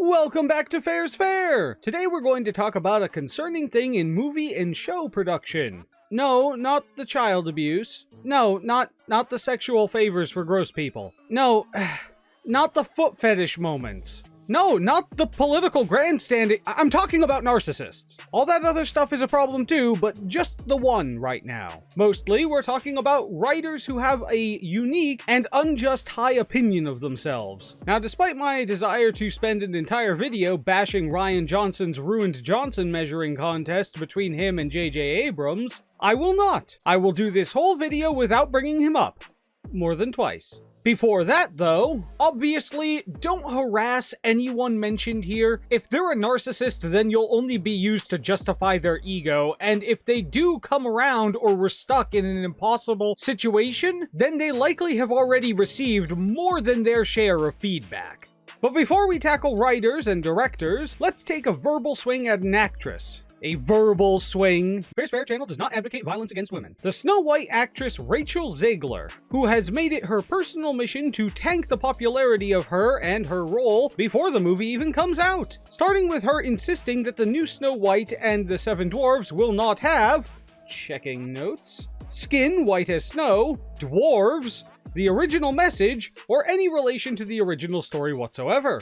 Welcome back to Fair's Fair! Today we're going to talk about a concerning thing in movie and show production. No, not the child abuse. No, not the sexual favors for gross people. No, not the foot fetish moments. No, not the political grandstanding. I'm talking about narcissists. All that other stuff is a problem too, but just the one right now. Mostly, we're talking about writers who have a unique and unjust high opinion of themselves. Now, despite my desire to spend an entire video bashing Rian Johnson's ruined Johnson measuring contest between him and J.J. Abrams, I will not. I will do this whole video without bringing him up. More than twice. Before that, though, obviously, don't harass anyone mentioned here. If they're a narcissist, then you'll only be used to justify their ego, and if they do come around or were stuck in an impossible situation, then they likely have already received more than their share of feedback. But before we tackle writers and directors, let's take a verbal swing at an actress. A verbal swing. Fair's Fair channel does not advocate violence against women. The Snow White actress Rachel Zegler, who has made it her personal mission to tank the popularity of her and her role before the movie even comes out. Starting with her insisting that the new Snow White and the Seven Dwarfs will not have, checking notes, skin white as snow, dwarves, the original message, or any relation to the original story whatsoever.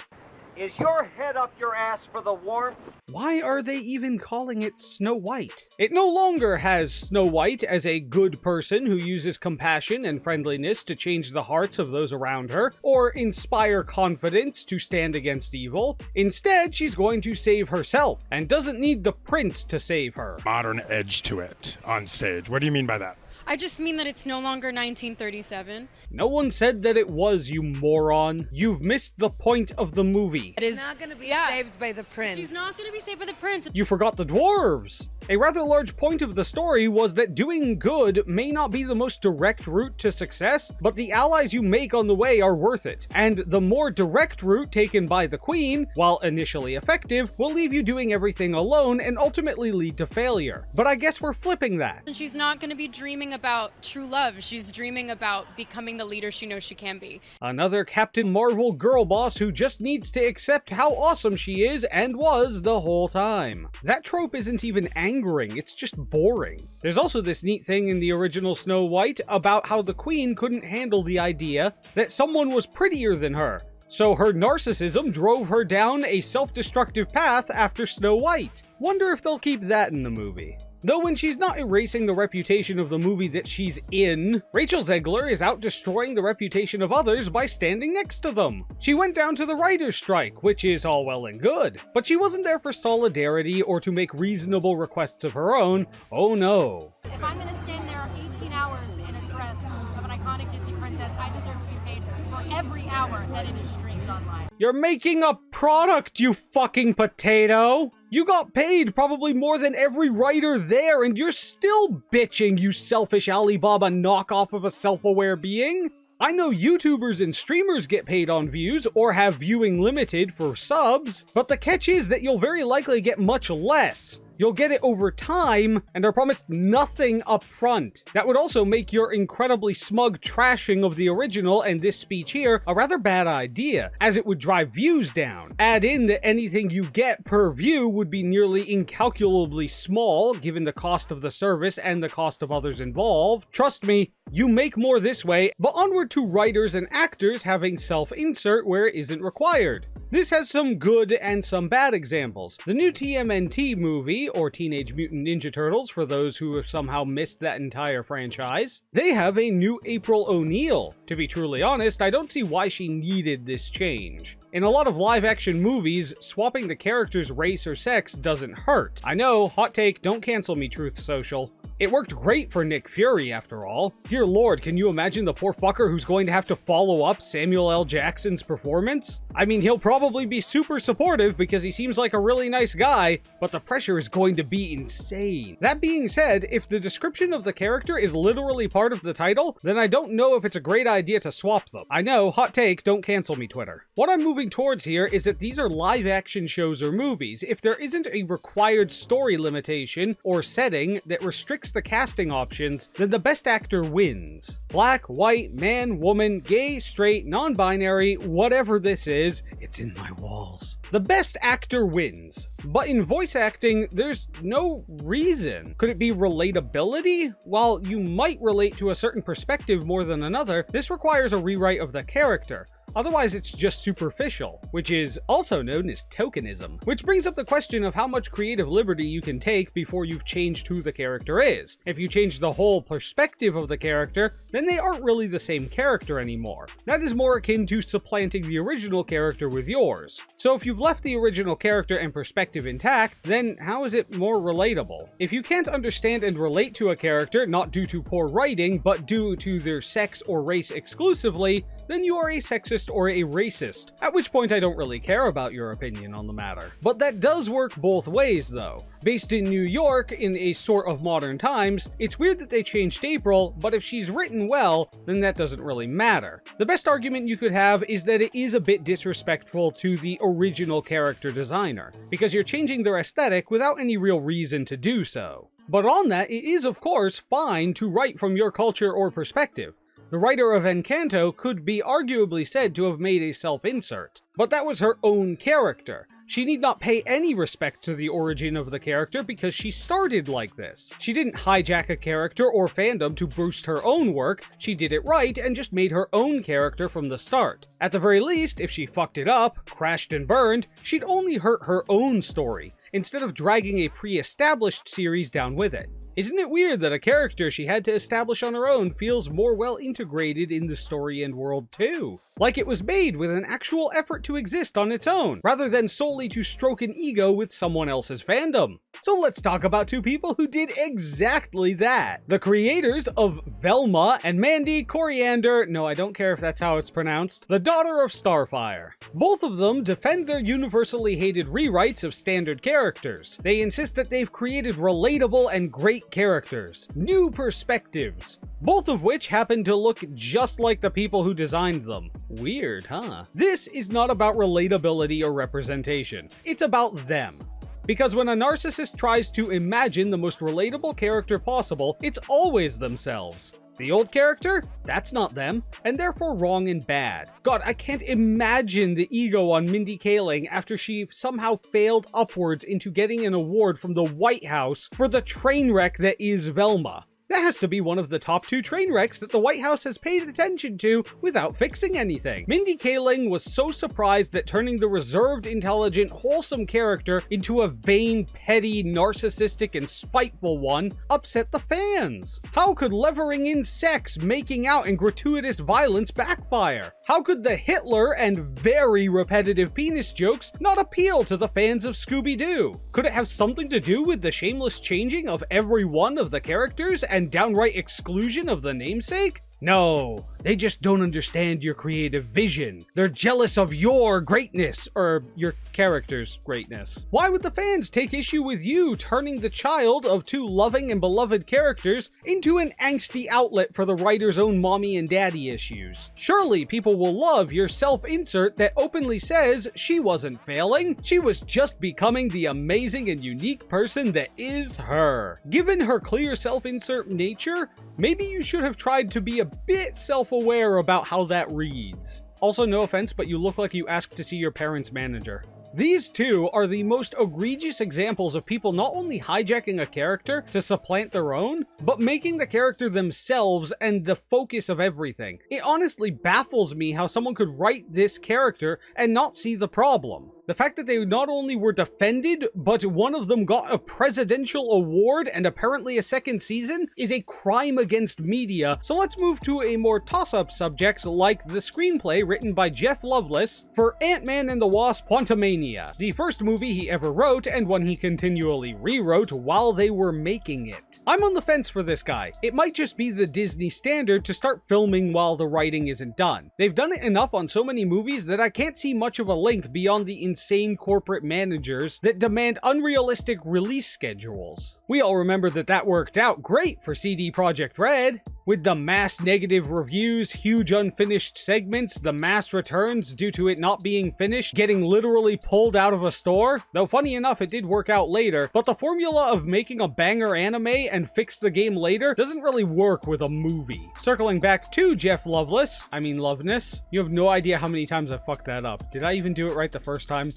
Is your head up your ass for the warmth? Why are they even calling it Snow White? It no longer has Snow White as a good person who uses compassion and friendliness to change the hearts of those around her, or inspire confidence to stand against evil. Instead, she's going to save herself, and doesn't need the prince to save her. Modern edge to it on stage. What do you mean by that? I just mean that it's no longer 1937. No one said that it was, you moron. You've missed the point of the movie. It is not going to be saved by the prince. She's not going to be saved by the prince. You forgot the dwarves. A rather large point of the story was that doing good may not be the most direct route to success, but the allies you make on the way are worth it. And the more direct route taken by the queen, while initially effective, will leave you doing everything alone and ultimately lead to failure. But I guess we're flipping that. And she's not going to be dreaming about true love. She's dreaming about becoming the leader she knows she can be. Another Captain Marvel girl boss who just needs to accept how awesome she is and was the whole time. That trope isn't even angering, it's just boring. There's also this neat thing in the original Snow White about how the queen couldn't handle the idea that someone was prettier than her. So her narcissism drove her down a self-destructive path after Snow White. Wonder if they'll keep that in the movie. Though when she's not erasing the reputation of the movie that she's in, Rachel Zegler is out destroying the reputation of others by standing next to them. She went down to the writer's strike, which is all well and good, but she wasn't there for solidarity or to make reasonable requests of her own. Oh no. If I'm gonna stand there 18 hours in a dress of an iconic Disney princess, I deserve to be paid for every hour that it is streamed online. You're making a product, you fucking potato! You got paid probably more than every writer there, and you're still bitching, you selfish Alibaba knockoff of a self-aware being! I know YouTubers and streamers get paid on views, or have viewing limited for subs, but the catch is that you'll very likely get much less. You'll get it over time, and are promised nothing up front. That would also make your incredibly smug trashing of the original and this speech here a rather bad idea, as it would drive views down. Add in that anything you get per view would be nearly incalculably small, given the cost of the service and the cost of others involved. Trust me, you make more this way, but onward to writers and actors having self-insert where it isn't required. This has some good and some bad examples. The new TMNT movie, or Teenage Mutant Ninja Turtles for those who have somehow missed that entire franchise, they have a new April O'Neil. To be truly honest, I don't see why she needed this change. In a lot of live-action movies, swapping the character's race or sex doesn't hurt. I know, hot take, don't cancel me, Truth Social. It worked great for Nick Fury, after all. Dear Lord, can you imagine the poor fucker who's going to have to follow up Samuel L. Jackson's performance? I mean, he'll probably be super supportive because he seems like a really nice guy, but the pressure is going to be insane. That being said, if the description of the character is literally part of the title, then I don't know if it's a great idea to swap them. I know, hot take, don't cancel me, Twitter. What I'm moving towards here is that these are live-action shows or movies. If there isn't a required story limitation or setting that restricts reduce the casting options, then the best actor wins. Black, white, man, woman, gay, straight, non-binary, whatever this is, it's in my walls. The best actor wins. But in voice acting, there's no reason. Could it be relatability? While you might relate to a certain perspective more than another, this requires a rewrite of the character. Otherwise, it's just superficial, which is also known as tokenism. Which brings up the question of how much creative liberty you can take before you've changed who the character is. If you change the whole perspective of the character, then they aren't really the same character anymore. That is more akin to supplanting the original character with yours. So if you've left the original character and perspective intact, then how is it more relatable? If you can't understand and relate to a character, not due to poor writing, but due to their sex or race exclusively, then you are a sexist or a racist, at which point I don't really care about your opinion on the matter. But that does work both ways though. Based in New York, in a sort of modern times, it's weird that they changed April, but if she's written well, then that doesn't really matter. The best argument you could have is that it is a bit disrespectful to the original character designer, because you're changing their aesthetic without any real reason to do so. But on that, it is of course fine to write from your culture or perspective. The writer of Encanto could be arguably said to have made a self-insert, but that was her own character. She need not pay any respect to the origin of the character because she started like this. She didn't hijack a character or fandom to boost her own work, she did it right and just made her own character from the start. At the very least, if she fucked it up, crashed and burned, she'd only hurt her own story, instead of dragging a pre-established series down with it. Isn't it weird that a character she had to establish on her own feels more well integrated in the story and world too? Like it was made with an actual effort to exist on its own, rather than solely to stroke an ego with someone else's fandom. So let's talk about two people who did exactly that. The creators of Velma and Mandy Coriander, no, I don't care if that's how it's pronounced, the daughter of Starfire. Both of them defend their universally hated rewrites of standard characters. They insist that they've created relatable and great characters, new perspectives, both of which happen to look just like the people who designed them. Weird, huh? This is not about relatability or representation, it's about them. Because when a narcissist tries to imagine the most relatable character possible, it's always themselves. The old character? That's not them, and therefore wrong and bad. God, I can't imagine the ego on Mindy Kaling after she somehow failed upwards into getting an award from the White House for the train wreck that is Velma. That has to be one of the top 2 train wrecks that the White House has paid attention to without fixing anything. Mindy Kaling was so surprised that turning the reserved, intelligent, wholesome character into a vain, petty, narcissistic, and spiteful one upset the fans. How could levering in sex, making out, and gratuitous violence backfire? How could the Hitler and very repetitive penis jokes not appeal to the fans of Scooby-Doo? Could it have something to do with the shameless changing of every one of the characters and downright exclusion of the namesake? No, they just don't understand your creative vision. They're jealous of your greatness, or your character's greatness. Why would the fans take issue with you turning the child of 2 loving and beloved characters into an angsty outlet for the writer's own mommy and daddy issues? Surely people will love your self-insert that openly says she wasn't failing, she was just becoming the amazing and unique person that is her. Given her clear self-insert nature, maybe you should have tried to be a bit self-aware about how that reads. Also, no offense, but you look like you asked to see your parents' manager. These two are the most egregious examples of people not only hijacking a character to supplant their own, but making the character themselves and the focus of everything. It honestly baffles me how someone could write this character and not see the problem. The fact that they not only were defended, but one of them got a presidential award and apparently a second season is a crime against media. So let's move to a more toss-up subject like the screenplay written by Jeff Loveless for Ant-Man and the Wasp: Quantumania, the first movie he ever wrote and one he continually rewrote while they were making it. I'm on the fence for this guy. It might just be the Disney standard to start filming while the writing isn't done. They've done it enough on so many movies that I can't see much of a link beyond the insane corporate managers that demand unrealistic release schedules. We all remember that worked out great for CD Projekt Red. With the mass negative reviews, huge unfinished segments, the mass returns due to it not being finished, getting literally pulled out of a store. Though funny enough, it did work out later, but the formula of making a banger anime and fix the game later doesn't really work with a movie. Circling back to Jeff Loveness, you have no idea how many times I fucked that up. Did I even do it right the first time?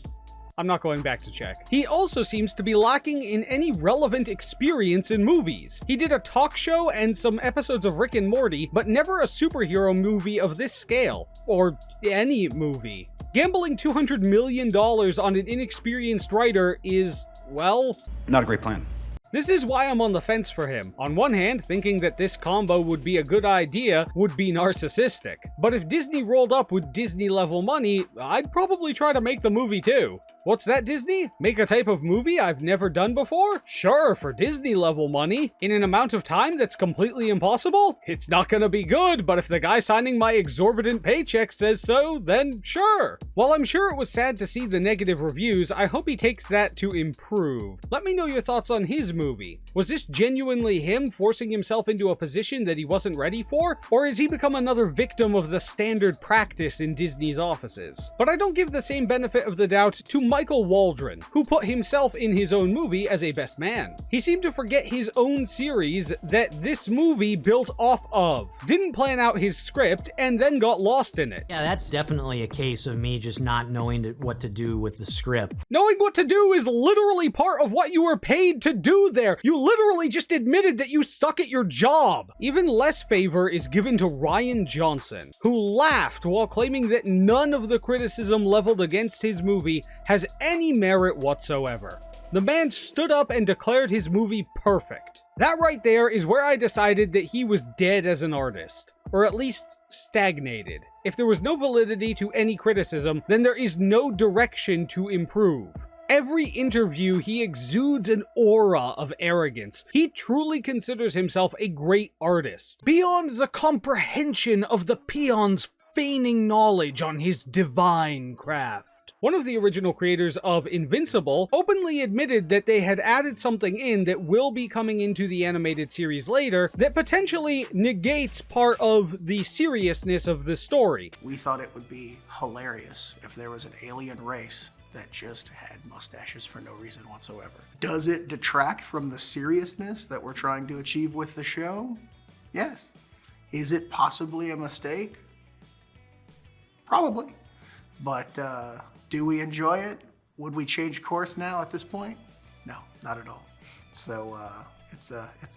I'm not going back to check. He also seems to be lacking in any relevant experience in movies. He did a talk show and some episodes of Rick and Morty, but never a superhero movie of this scale. Or any movie. Gambling $200 million on an inexperienced writer is, well, not a great plan. This is why I'm on the fence for him. On one hand, thinking that this combo would be a good idea would be narcissistic. But if Disney rolled up with Disney-level money, I'd probably try to make the movie too. What's that, Disney? Make a type of movie I've never done before? Sure, for Disney-level money. In an amount of time that's completely impossible? It's not gonna be good, but if the guy signing my exorbitant paycheck says so, then sure. While I'm sure it was sad to see the negative reviews, I hope he takes that to improve. Let me know your thoughts on his movie. Was this genuinely him forcing himself into a position that he wasn't ready for? Or has he become another victim of the standard practice in Disney's offices? But I don't give the same benefit of the doubt to Michael Waldron, who put himself in his own movie as a best man. He seemed to forget his own series that this movie built off of. Didn't plan out his script and then got lost in it. Yeah, that's definitely a case of me just not knowing what to do with the script. Knowing what to do is literally part of what you were paid to do there. You literally just admitted that you suck at your job. Even less favor is given to Rian Johnson, who laughed while claiming that none of the criticism leveled against his movie has any merit whatsoever. The man stood up and declared his movie perfect. That right there is where I decided that he was dead as an artist. Or at least stagnated. If there was no validity to any criticism, then there is no direction to improve. Every interview, he exudes an aura of arrogance. He truly considers himself a great artist, beyond the comprehension of the peons feigning knowledge on his divine craft. One of the original creators of Invincible openly admitted that they had added something in that will be coming into the animated series later that potentially negates part of the seriousness of the story. We thought it would be hilarious if there was an alien race that just had mustaches for no reason whatsoever. Does it detract from the seriousness that we're trying to achieve with the show? Yes. Is it possibly a mistake? Probably. But do we enjoy it? Would we change course now at this point? No, not at all. So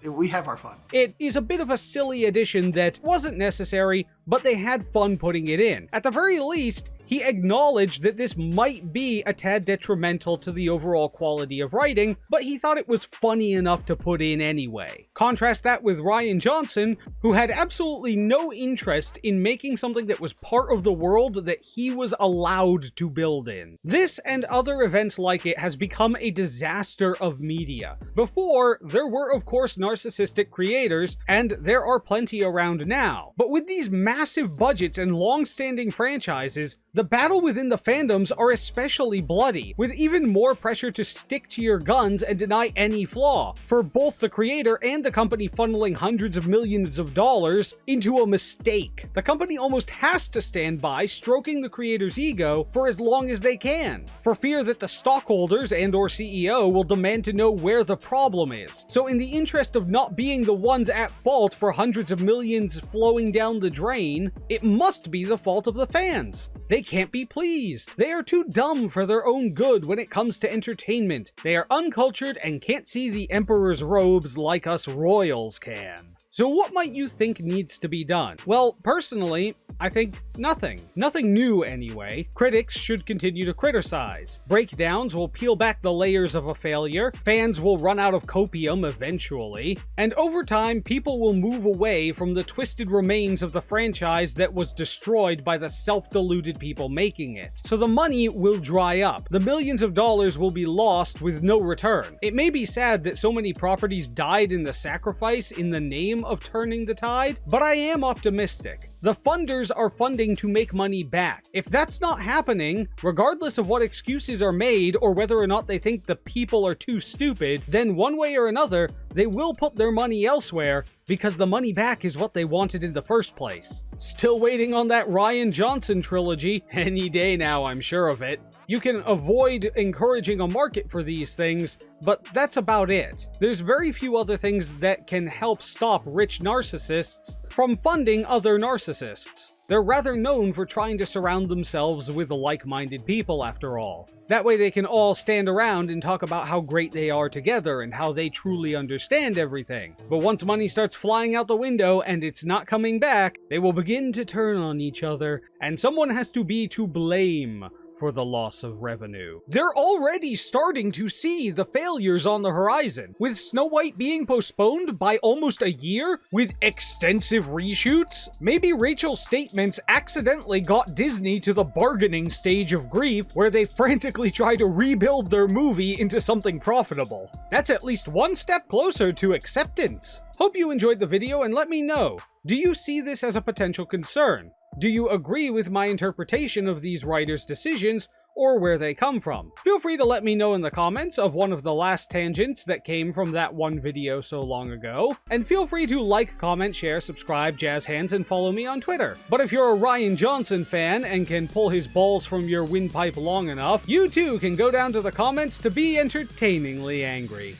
we have our fun. It is a bit of a silly addition that wasn't necessary, but they had fun putting it in. At the very least, he acknowledged that this might be a tad detrimental to the overall quality of writing, but he thought it was funny enough to put in anyway. Contrast that with Rian Johnson, who had absolutely no interest in making something that was part of the world that he was allowed to build in. This and other events like it has become a disaster of media. Before, there were of course narcissistic creators, and there are plenty around now. But with these massive budgets and long-standing franchises, the battle within the fandoms are especially bloody, with even more pressure to stick to your guns and deny any flaw, for both the creator and the company funneling hundreds of millions of dollars into a mistake. The company almost has to stand by, stroking the creator's ego for as long as they can, for fear that the stockholders and/or CEO will demand to know where the problem is. So in the interest of not being the ones at fault for hundreds of millions flowing down the drain, it must be the fault of the fans. They can't be pleased. They are too dumb for their own good when it comes to entertainment. They are uncultured and can't see the emperor's robes like us royals can. So what might you think needs to be done? Well, personally, I think nothing. Nothing new anyway. Critics should continue to criticize. Breakdowns will peel back the layers of a failure, fans will run out of copium eventually, and over time people will move away from the twisted remains of the franchise that was destroyed by the self-deluded people making it. So the money will dry up. The millions of dollars will be lost with no return. It may be sad that so many properties died in the sacrifice in the name of turning the tide, but I am optimistic. The funders are funding to make money back. If that's not happening, regardless of what excuses are made or whether or not they think the people are too stupid, then one way or another, they will put their money elsewhere because the money back is what they wanted in the first place. Still waiting on that Rian Johnson trilogy, any day now, I'm sure of it. You can avoid encouraging a market for these things, but that's about it. There's very few other things that can help stop rich narcissists from funding other narcissists. They're rather known for trying to surround themselves with like-minded people, after all. That way they can all stand around and talk about how great they are together and how they truly understand everything. But once money starts flying out the window and it's not coming back, they will begin to turn on each other, and someone has to be to blame for the loss of revenue. They're already starting to see the failures on the horizon, with Snow White being postponed by almost a year, with extensive reshoots. Maybe Rachel's statements accidentally got Disney to the bargaining stage of grief, where they frantically try to rebuild their movie into something profitable. That's at least one step closer to acceptance. Hope you enjoyed the video and let me know. Do you see this as a potential concern? Do you agree with my interpretation of these writers' decisions, or where they come from? Feel free to let me know in the comments of one of the last tangents that came from that one video so long ago, and feel free to like, comment, share, subscribe, jazz hands, and follow me on Twitter. But if you're a Rian Johnson fan and can pull his balls from your windpipe long enough, you too can go down to the comments to be entertainingly angry.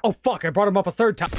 Oh fuck, I brought him up a third time.